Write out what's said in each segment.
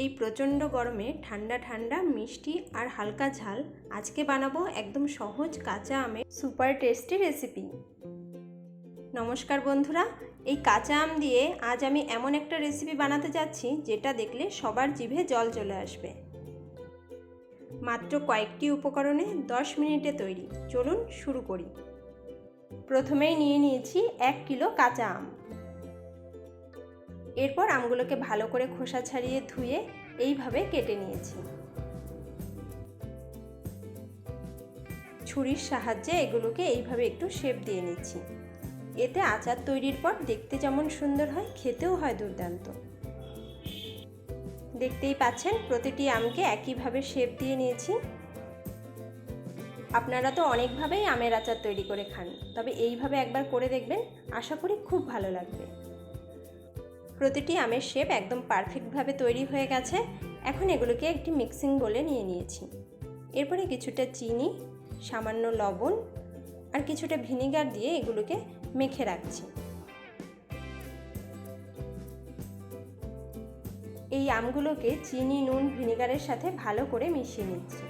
এই প্রচণ্ড গরমে ঠান্ডা ঠান্ডা মিষ্টি আর হালকা ঝাল আজকে বানাবো একদম সহজ কাঁচা আমের সুপার টেস্টি রেসিপি। নমস্কার বন্ধুরা, এই কাঁচা আম দিয়ে আজ আমি এমন একটা রেসিপি বানাতে যাচ্ছি যেটা দেখলে সবার জিভে জল চলে আসবে। মাত্র কয়েকটি উপকরণে 10 মিনিটে তৈরি। চলুন শুরু করি। প্রথমেই নিয়ে নিয়েছি 1 কিলো কাঁচা আম। এরপর আমগুলোকে ভালো করে খোসা ছাড়িয়ে ধুয়ে এইভাবে কেটে নিয়েছি। ছুরির সাহায্যে এগুলোকে এইভাবে একটু শেপ দিয়ে নিচ্ছি। এতে আচার তৈরির পর দেখতে যেমন সুন্দর হয়, খেতেও হয় দুর্দান্ত। দেখতেই পাচ্ছেন প্রতিটি আমকে একইভাবে শেপ দিয়ে নিয়েছি। আপনারা তো অনেকভাবেই আমের আচার তৈরি করে খান, তবে এইভাবে একবার করে দেখবেন, আশা করি খুব ভালো লাগবে। প্রতিটি আমের শেপ একদম পারফেক্টভাবে তৈরি হয়ে গেছে। এখন এগুলোকে একটি মিক্সিং বোলে নিয়ে নিয়েছি। এরপরে কিছুটা চিনি, সামান্য লবণ আর কিছুটা ভিনিগার দিয়ে এগুলোকে মেখে রাখছি। এই আমগুলোকে চিনি, নুন, ভিনিগারের সাথে ভালো করে মিশিয়ে নিচ্ছি।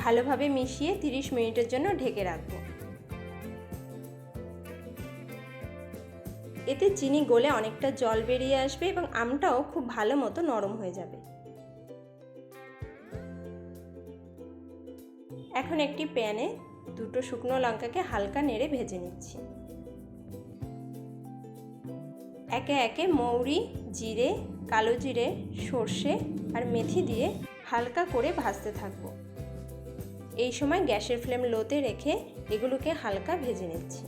ভালোভাবে মিশিয়ে 30 মিনিটের জন্য ঢেকে রাখবো। এতে চিনি গলে অনেকটা জল বেরিয়ে আসবে এবং আমটাও খুব ভালো মতো নরম হয়ে যাবে। এখন একটি প্যানে দুটো শুকনো লঙ্কাকে হালকা নেড়ে ভেজে নিচ্ছি। একে একে মৌরি, জিরে, কালো জিরে, সর্ষে আর মেথি দিয়ে হালকা করে ভাজতে থাকবো। এই সময় গ্যাসের ফ্লেম লোতে রেখে এগুলোকে হালকা ভেজে নিচ্ছি।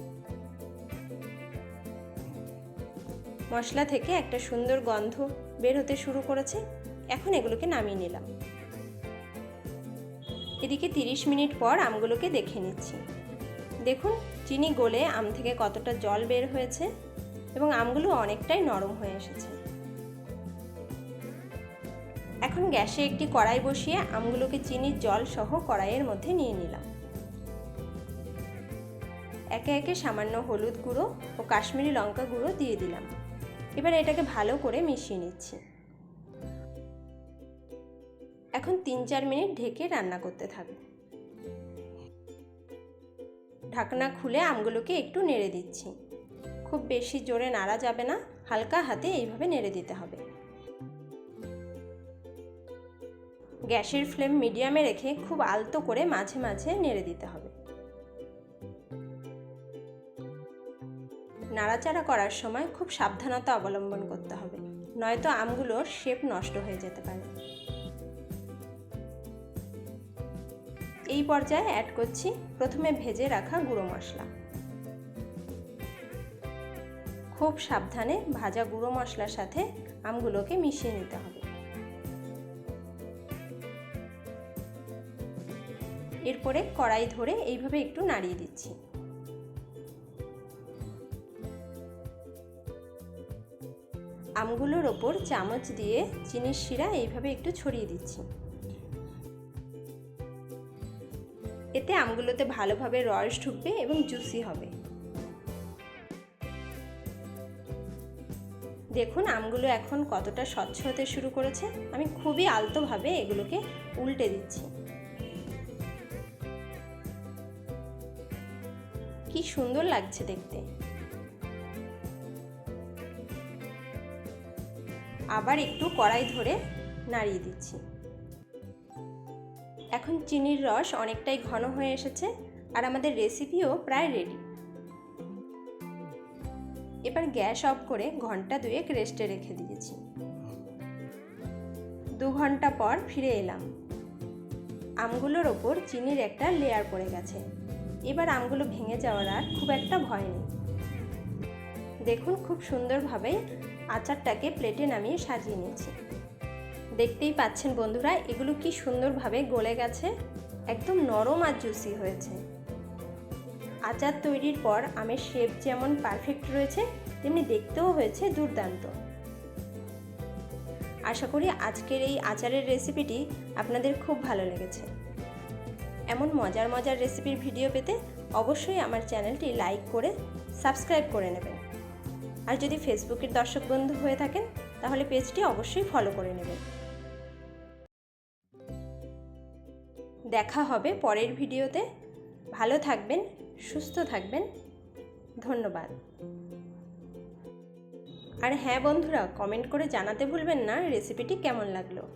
মশলা থেকে একটা সুন্দর গন্ধ বের হতে শুরু করেছে। এখন এগুলোকে নামিয়ে নিলাম। এদিকে 30 মিনিট পর আমগুলোকে দেখে নিচ্ছি। দেখুন চিনি গলে আম থেকে কতটা জল বের হয়েছে এবং আমগুলো অনেকটাই নরম হয়ে এসেছে। এখন গ্যাসে একটি কড়াই বসিয়ে আমগুলোকে চিনির জল সহ কড়াইয়ের মধ্যে নিয়ে নিলাম। একে একে সামান্য হলুদ গুঁড়ো ও কাশ্মীরি লঙ্কা গুঁড়ো দিয়ে দিলাম। এবার এটাকে ভালো করে মিশিয়ে নিচ্ছি। এখন 3-4 মিনিট ঢেকে রান্না করতে থাকব। ঢাকনা খুলে আমগুলোকে একটু নেড়ে দিচ্ছি। খুব বেশি জোরে নাড়া যাবে না, হালকা হাতে এইভাবে নেড়ে দিতে হবে। গ্যাসের ফ্লেম মিডিয়ামে রেখে খুব আলতো করে মাঝে মাঝে নেড়ে দিতে হবে। নাড়াচাড়া করার সময় খুব সাবধানতা অবলম্বন করতে হবে, নয়তো আমগুলোর শেপ নষ্ট হয়ে যেতে পারে। এই পর্যায়ে অ্যাড করছি প্রথমে ভেজে রাখা গুঁড়ো মশলা। খুব সাবধানে ভাজা গুঁড়ো মশলার সাথে আমগুলোকে মিশিয়ে নিতে হবে। এরপরে কড়াই ধরে এইভাবে একটু নাড়িয়ে দিচ্ছি। আমগুলোর ওপর চামচ দিয়ে চিনির শিরা এইভাবে একটু ছড়িয়ে দিচ্ছি। এতে আমগুলোতে ভালোভাবে রস ঢুকবে এবং জুসি হবে। দেখুন আমগুলো এখন কতটা স্বচ্ছ হতে শুরু করেছে। আমি খুবই আলতোভাবে এগুলোকে উল্টে দিচ্ছি। কি সুন্দর লাগছে দেখতে। আবার একটু কড়াই ধরে নাড়িয়ে দিচ্ছি। এখন চিনির রস অনেকটাই ঘন হয়ে এসেছে আর আমাদের রেসিপিও প্রায় রেডি। এবার গ্যাস অফ করে ঘন্টা 2 রেস্টে রেখে দিয়েছি। 2 ঘন্টা পর ফিরে এলাম। আমগুলোর ওপর চিনির একটা লেয়ার পড়ে গেছে। এবার আমগুলো ভেঙে যাওয়ার আর খুব একটা ভয় নেই। দেখুন খুব সুন্দরভাবে আচারটাকে প্লেটে নামিয়ে সাজিয়ে নিয়েছি। দেখতেই পাচ্ছেন বন্ধুরা, এগুলো কি সুন্দরভাবে গলে গেছে, একদম নরম আর জুসি হয়েছে। আচার তৈরির পর আমের শেপ যেমন পারফেক্ট রয়েছে, তেমনি দেখতেও হয়েছে দুর্দান্ত। আশা করি আজকের এই আচারের রেসিপিটি আপনাদের খুব ভালো লেগেছে। এমন মজার মজার রেসিপির ভিডিও পেতে অবশ্যই আমার চ্যানেলটি লাইক করে সাবস্ক্রাইব করে নেবেন। আর যদি ফেসবুকের দর্শক বন্ধু হয়ে থাকেন তাহলে পেজটি অবশ্যই ফলো করে নেবেন। দেখা হবে পরের ভিডিওতে। ভালো থাকবেন, সুস্থ থাকবেন। ধন্যবাদ। আর হ্যাঁ বন্ধুরা, কমেন্ট করে জানাতে ভুলবেন না রেসিপিটি কেমন লাগলো।